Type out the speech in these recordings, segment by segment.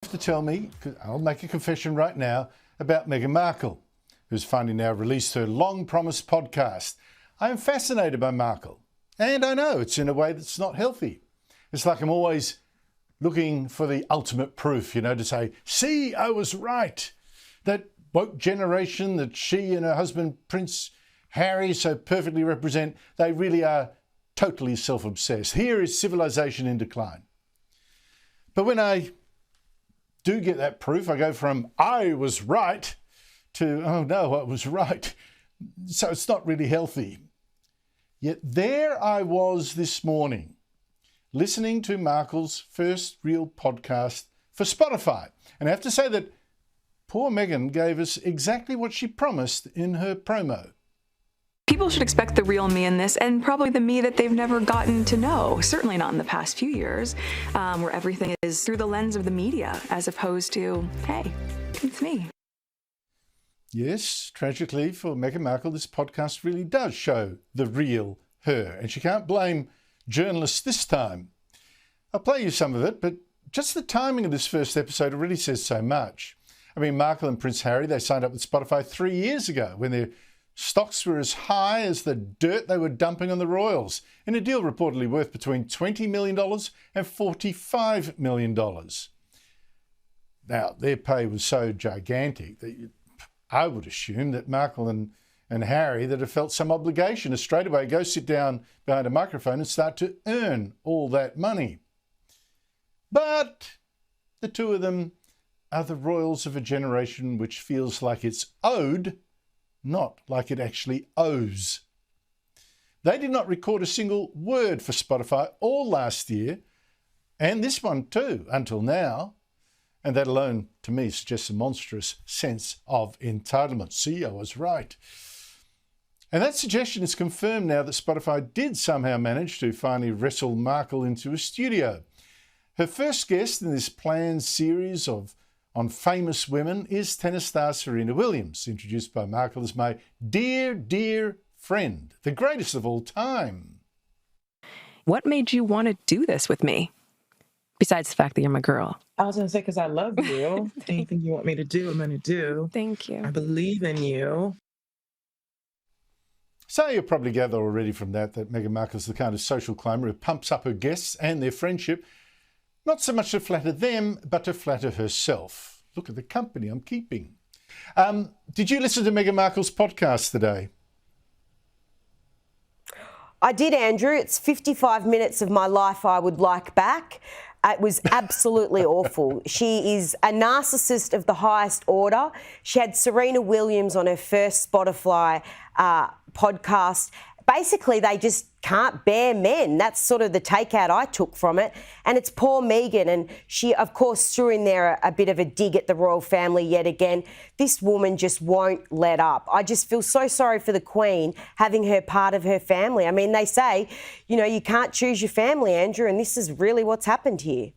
To tell me, I'll make a confession right now, about Meghan Markle, who's finally now released her long-promised podcast. I am fascinated by Markle, and I know it's in a way that's not healthy. It's like I'm always looking for the ultimate proof, to say, see, I was right. That woke generation that she and her husband, Prince Harry, so perfectly represent, they really are totally self-obsessed. Here is civilization in decline. But when I do get that proof, I go from I was right to, oh no, I was right. So it's not really healthy. Yet there I was this morning, listening to Markle's first real podcast for Spotify. And I have to say that poor Meghan gave us exactly what she promised in her promo. People should expect the real me in this, and probably the me that they've never gotten to know, certainly not in the past few years, where everything is through the lens of the media, as opposed to, hey, it's me. Yes, tragically for Meghan Markle, this podcast really does show the real her, and she can't blame journalists this time. I'll play you some of it, but just the timing of this first episode already says so much. I mean, Markle and Prince Harry, they signed up with Spotify 3 years ago when their stocks were as high as the dirt they were dumping on the royals, in a deal reportedly worth between $20 million and $45 million. Now, their pay was so gigantic that I would assume that Markle and Harry that have felt some obligation to straight away go sit down behind a microphone and start to earn all that money. But the two of them are the royals of a generation which feels like it's owed, not like it actually owes. They did not record a single word for Spotify all last year, and this one too, until now. And that alone, to me, suggests a monstrous sense of entitlement. See, I was right. And that suggestion is confirmed now that Spotify did somehow manage to finally wrestle Markle into a studio. Her first guest in this planned series on famous women is tennis star Serena Williams, introduced by Markle as my dear, dear friend, the greatest of all time. What made you want to do this with me? Besides the fact that you're my girl. I was going to say, because I love you. Anything you want me to do, I'm going to do. Thank you. I believe in you. So you'll probably gather already from that Meghan Markle's the kind of social climber who pumps up her guests and their friendship, not so much to flatter them, but to flatter herself. Look at the company I'm keeping. Did you listen to Meghan Markle's podcast today? I did, Andrew. It's 55 minutes of my life I would like back. It was absolutely awful. She is a narcissist of the highest order. She had Serena Williams on her first Spotify podcast. Basically, they just can't bear men. That's sort of the takeout I took from it. And it's poor Meghan. And she, of course, threw in there a bit of a dig at the royal family yet again. This woman just won't let up. I just feel so sorry for the Queen having her part of her family. I mean, they say, you can't choose your family, Andrew, and this is really what's happened here.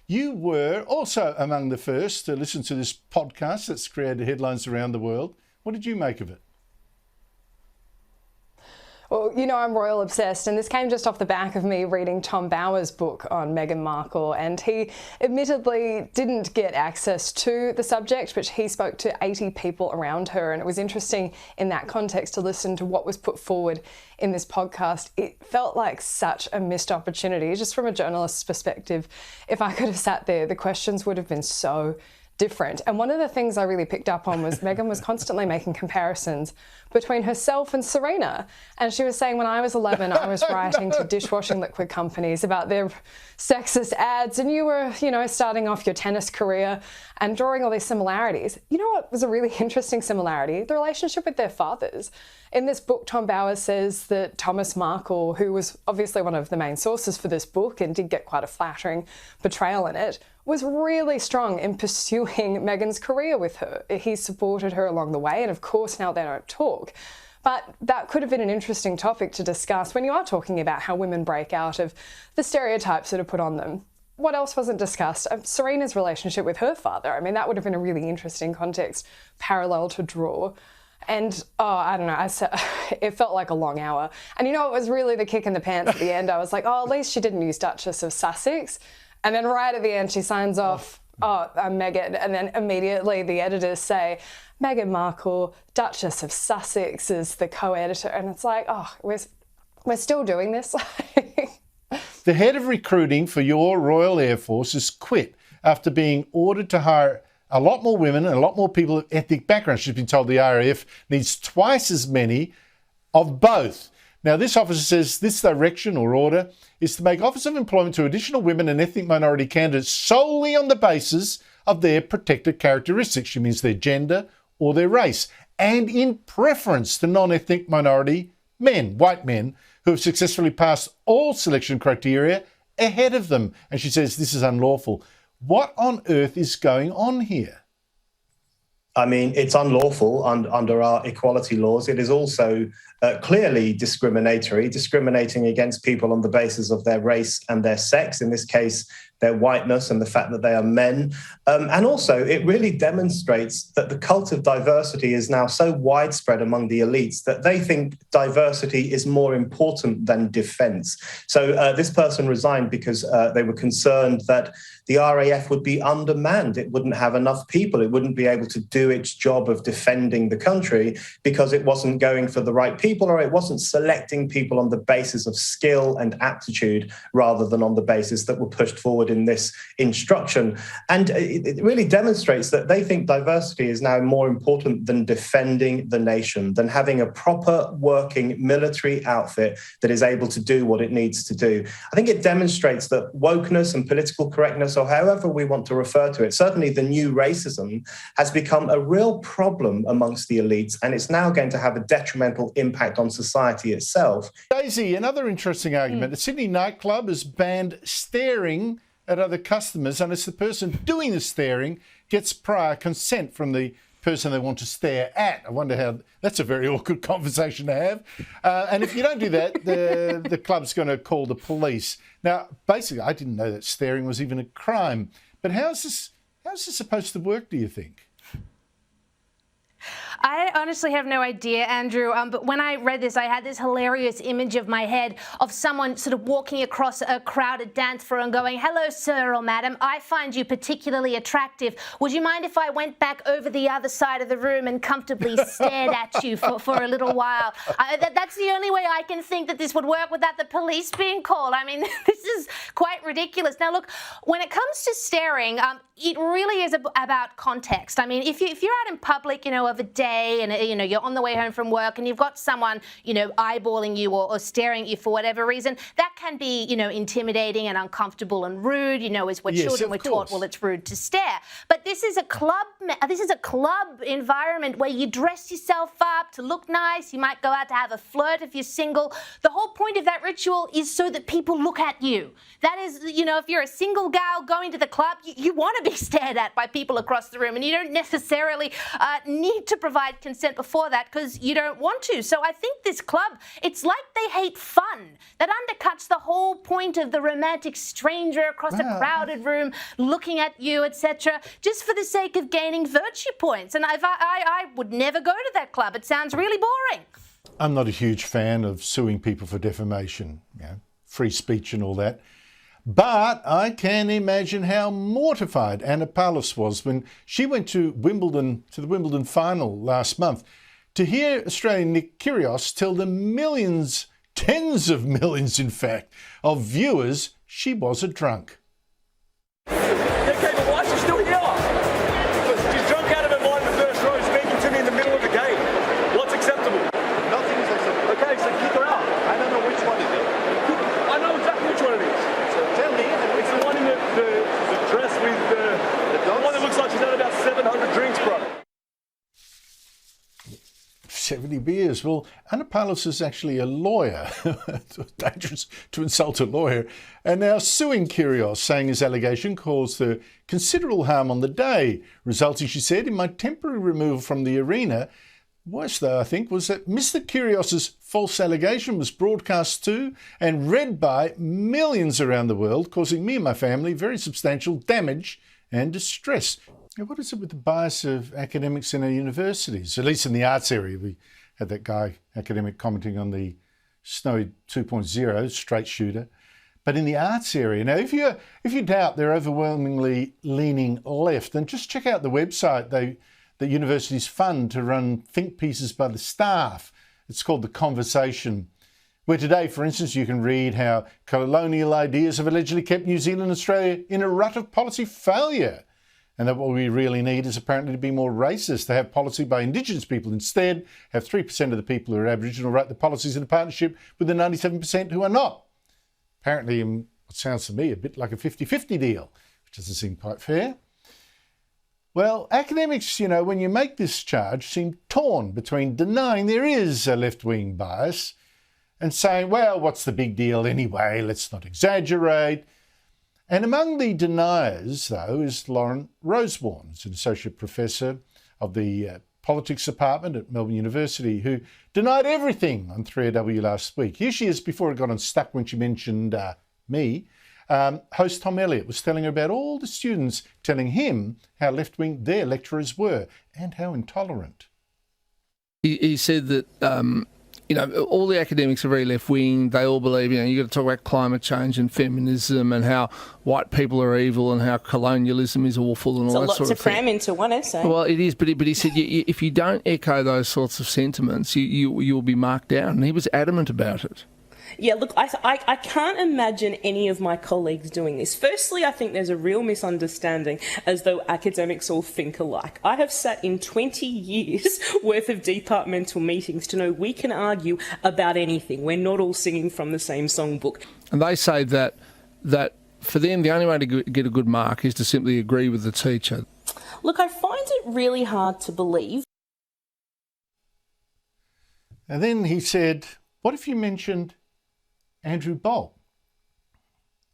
You were also among the first to listen to this podcast that's created headlines around the world. What did you make of it? Well, I'm royal obsessed, and this came just off the back of me reading Tom Bower's book on Meghan Markle, and he admittedly didn't get access to the subject, but he spoke to 80 people around her, and it was interesting in that context to listen to what was put forward in this podcast. It felt like such a missed opportunity, just from a journalist's perspective. If I could have sat there, the questions would have been so different. And one of the things I really picked up on was Meghan was constantly making comparisons between herself and Serena. And she was saying, when I was 11, I was writing to dishwashing liquid companies about their sexist ads, and you were, starting off your tennis career and drawing all these similarities. You know what was a really interesting similarity? The relationship with their fathers. In this book, Tom Bower says that Thomas Markle, who was obviously one of the main sources for this book and did get quite a flattering portrayal in it, was really strong in pursuing Meghan's career with her. He supported her along the way, and of course now they don't talk. But that could have been an interesting topic to discuss when you are talking about how women break out of the stereotypes that are put on them. What else wasn't discussed? Serena's relationship with her father. I mean, that would have been a really interesting context parallel to draw. And, I don't know, it felt like a long hour. And it was really the kick in the pants at the end. I was like, at least she didn't use Duchess of Sussex. And then right at the end, she signs off oh, I'm Meghan, and then immediately the editors say, Meghan Markle, Duchess of Sussex is the co-editor, and it's like, oh, we're still doing this? The head of recruiting for your Royal Air Force has quit after being ordered to hire a lot more women and a lot more people of ethnic backgrounds. She's been told the RAF needs twice as many of both. Now, this officer says this direction or order is to make offers of employment to additional women and ethnic minority candidates solely on the basis of their protected characteristics. She means their gender or their race, and in preference to non-ethnic minority men, white men, who have successfully passed all selection criteria ahead of them. And she says this is unlawful. What on earth is going on here? I mean, it's unlawful under our equality laws. It is also clearly discriminating against people on the basis of their race and their sex, in this case, their whiteness and the fact that they are men. And also, it really demonstrates that the cult of diversity is now so widespread among the elites that they think diversity is more important than defence. So this person resigned because they were concerned that the RAF would be undermanned. It wouldn't have enough people. It wouldn't be able to do its job of defending the country because it wasn't going for the right people, or it wasn't selecting people on the basis of skill and aptitude rather than on the basis that were pushed forward in this instruction. And it really demonstrates that they think diversity is now more important than defending the nation, than having a proper working military outfit that is able to do what it needs to do. I think it demonstrates that wokeness and political correctness, or however we want to refer to it, certainly the new racism, has become a real problem amongst the elites, and it's now going to have a detrimental impact on society itself. Daisy, another interesting argument. The Sydney Nightclub has banned staring at other customers unless the person doing the staring gets prior consent from the person they want to stare at. I wonder how that's a very awkward conversation to have. And if you don't do that, the club's going to call the police. Now, basically, I didn't know that staring was even a crime. But how's this supposed to work, do you think? I honestly have no idea, Andrew, but when I read this, I had this hilarious image of my head of someone sort of walking across a crowded dance floor and going, "Hello, sir or madam, I find you particularly attractive. Would you mind if I went back over the other side of the room and comfortably stared at you for a little while?" That's the only way I can think that this would work without the police being called. I mean, this is quite ridiculous. Now, look, when it comes to staring, it really is about context. I mean, if you're out in public, of a day, and you're on the way home from work and you've got someone eyeballing you or staring at you for whatever reason, that can be intimidating and uncomfortable and rude. As we're children, we're taught, well, it's rude to stare. But this is a club environment where you dress yourself up to look nice. You might go out to have a flirt if you're single. The whole point of that ritual is so that people look at you. That is, if you're a single gal going to the club, you want to be stared at by people across the room, and you don't necessarily need to provide consent before that because you don't want to. So I think this club, it's like they hate fun. That undercuts the whole point of the romantic stranger across a crowded room looking at you, etc., just for the sake of gaining virtue points. And I would never go to that club. It sounds really boring. I'm not a huge fan of suing people for defamation, free speech and all that. But I can imagine how mortified Anna Paulus was when she went to the Wimbledon final last month to hear Australian Nick Kyrgios tell the millions, tens of millions in fact, of viewers she was a drunk. Okay, but why is she still here? Because she's drunk out of her mind in the first row, speaking to me in the middle of the game. What's acceptable? Nothing is acceptable. Okay, so kick her out. I don't know which one it is. I know exactly which one it is. So tell me. It's the one in the dress with the one that looks like she's had about 700 drinks, brother. 70 beers. Well, Anna Paulus is actually a lawyer. It's dangerous to insult a lawyer. And now suing Kyrgios, saying his allegation caused her considerable harm on the day, resulting, she said, in my temporary removal from the arena. Worse, though, I think, was that Mr. Kyrgios' false allegation was broadcast to and read by millions around the world, causing me and my family very substantial damage and distress. Now, what is it with the bias of academics in our universities? At least in the arts area, we had that guy, academic, commenting on the Snowy 2.0 straight shooter. But in the arts area, now if you doubt they're overwhelmingly leaning left, then just check out the website that universities fund to run think pieces by the staff. It's called The Conversation, where today, for instance, you can read how colonial ideas have allegedly kept New Zealand and Australia in a rut of policy failure, and that what we really need is apparently to be more racist, to have policy by Indigenous people instead, have 3% of the people who are Aboriginal write the policies in a partnership with the 97% who are not. Apparently, what sounds to me a bit like a 50-50 deal, which doesn't seem quite fair. Well, academics, when you make this charge, seem torn between denying there is a left-wing bias and saying, well, what's the big deal anyway? Let's not exaggerate. And among the deniers, though, is Lauren Rosewarne, who's an associate professor of the politics department at Melbourne University, who denied everything on 3AW last week. Here she is before it got unstuck when she mentioned me. Host Tom Elliott was telling her about all the students telling him how left-wing their lecturers were and how intolerant. He said that, all the academics are very left-wing. They all believe, you've got to talk about climate change and feminism and how white people are evil and how colonialism is awful and all that sort of thing. It's a lot to cram into one essay. Well, it is, but he said if you don't echo those sorts of sentiments, you'll be marked down. And he was adamant about it. Yeah, look, I can't imagine any of my colleagues doing this. Firstly, I think there's a real misunderstanding as though academics all think alike. I have sat in 20 years worth of departmental meetings to know we can argue about anything. We're not all singing from the same songbook. And they say that for them, the only way to get a good mark is to simply agree with the teacher. Look, I find it really hard to believe. And then he said, what if you mentioned Andrew Bolt?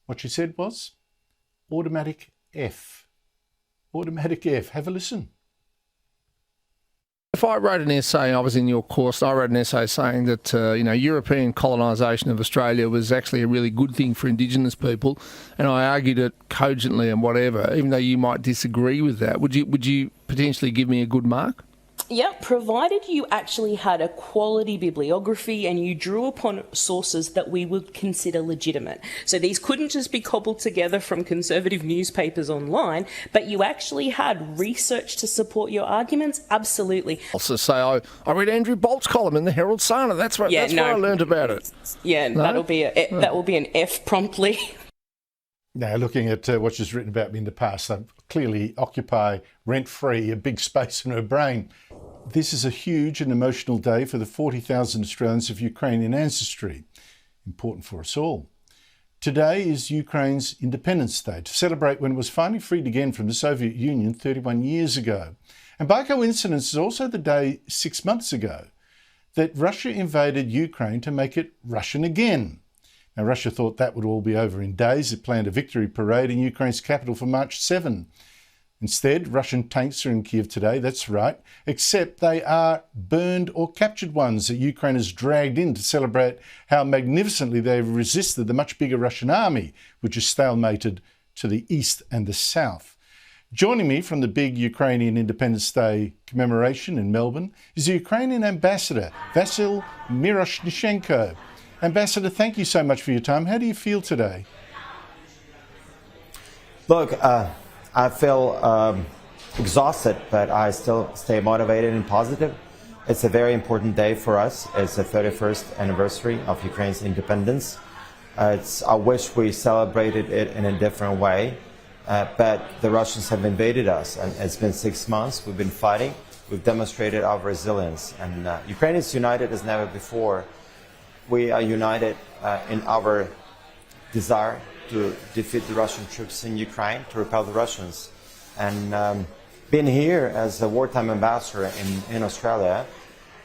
What she said was, automatic F. Automatic F. Have a listen. If I wrote an essay, I was in your course, I wrote an essay saying that, European colonisation of Australia was actually a really good thing for Indigenous people, and I argued it cogently and whatever, even though you might disagree with that, would you potentially give me a good mark? Yeah, provided you actually had a quality bibliography and you drew upon sources that we would consider legitimate. So these couldn't just be cobbled together from conservative newspapers online, but you actually had research to support your arguments, absolutely. Also say, I read Andrew Bolt's column in the Herald Sun, and that's where I learned about it. Yeah, no? that will be an F promptly. Now, looking at what she's written about me in the past, they clearly occupy rent-free a big space in her brain. This is a huge and emotional day for the 40,000 Australians of Ukrainian ancestry. Important for us all. Today is Ukraine's Independence Day, to celebrate when it was finally freed again from the Soviet Union 31 years ago. And by coincidence, it's also the day 6 months ago that Russia invaded Ukraine to make it Russian again. Now, Russia thought that would all be over in days. It planned a victory parade in Ukraine's capital for March 7. Instead, Russian tanks are in Kiev today, that's right, except they are burned or captured ones that Ukraine has dragged in to celebrate how magnificently they've resisted the much bigger Russian army, which is stalemated to the east and the south. Joining me from the big Ukrainian Independence Day commemoration in Melbourne is the Ukrainian ambassador, Vasyl Miroshnichenko. Ambassador, thank you so much for your time. How do you feel today? Look, I feel exhausted, but I still stay motivated and positive. It's a very important day for us. It's the 31st anniversary of Ukraine's independence. I wish we celebrated it in a different way, but the Russians have invaded us, and it's been 6 months. We've been fighting. We've demonstrated our resilience, and Ukraine is united as never before. We are united in our desire to defeat the Russian troops in Ukraine, to repel the Russians. And being here as a wartime ambassador in Australia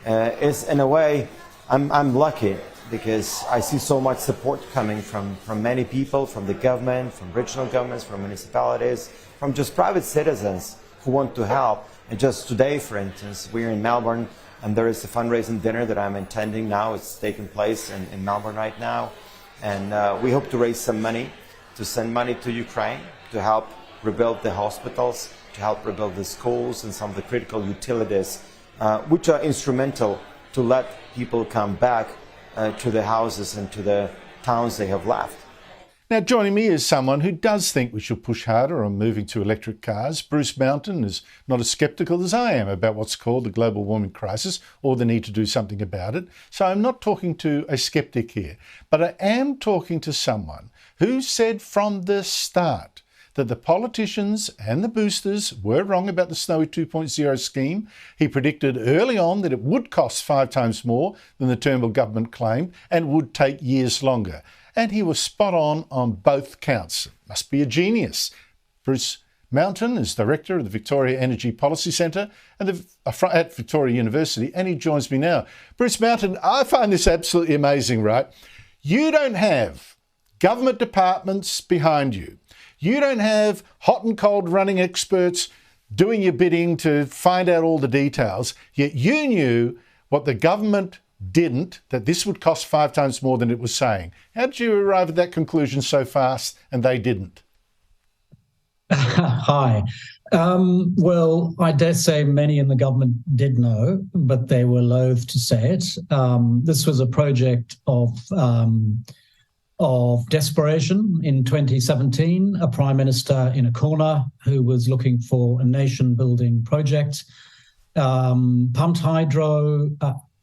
is, in a way, I'm lucky, because I see so much support coming from many people, from the government, from regional governments, from municipalities, from just private citizens who want to help. And just today, for instance, we're in Melbourne, and there is a fundraising dinner that I'm attending now. It's taking place in Melbourne right now. And we hope to raise some money, to send money to Ukraine, to help rebuild the hospitals, to help rebuild the schools and some of the critical utilities, which are instrumental to let people come back to the houses and to the towns they have left. Now, joining me is someone who does think we should push harder on moving to electric cars. Bruce Mountain is not as sceptical as I am about what's called the global warming crisis or the need to do something about it. So I'm not talking to a skeptic here, but I am talking to someone who said from the start that the politicians and the boosters were wrong about the Snowy 2.0 scheme. He predicted early on that it would cost 5 times more than the Turnbull government claimed and would take years longer. And he was spot on both counts. Must be a genius. Bruce Mountain is Director of the Victoria Energy Policy Centre at Victoria University, and he joins me now. Bruce Mountain, I find this absolutely amazing, right? You don't have government departments behind you. You don't have hot and cold running experts doing your bidding to find out all the details, yet you knew what the government didn't, that this would cost 5 times more than it was saying. How did you arrive at that conclusion so fast and they didn't? Hi. Well, I dare say many in the government did know, but they were loath to say it. This was a project of desperation in 2017, a prime minister in a corner who was looking for a nation-building project. Pumped hydro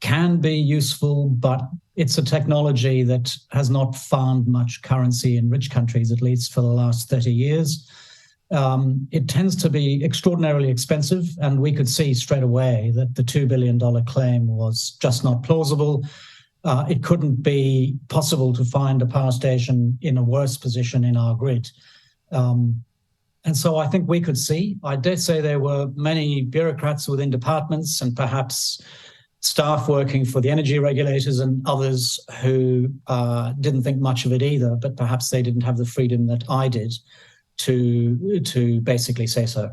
can be useful, but it's a technology that has not found much currency in rich countries, at least for the last 30 years. It tends to be extraordinarily expensive, and we could see straight away that the $2 billion claim was just not plausible. It couldn't be possible to find a power station in a worse position in our grid. And so I think we could see, I dare say there were many bureaucrats within departments and perhaps staff working for the energy regulators and others who didn't think much of it either, but perhaps they didn't have the freedom that I did to basically say so.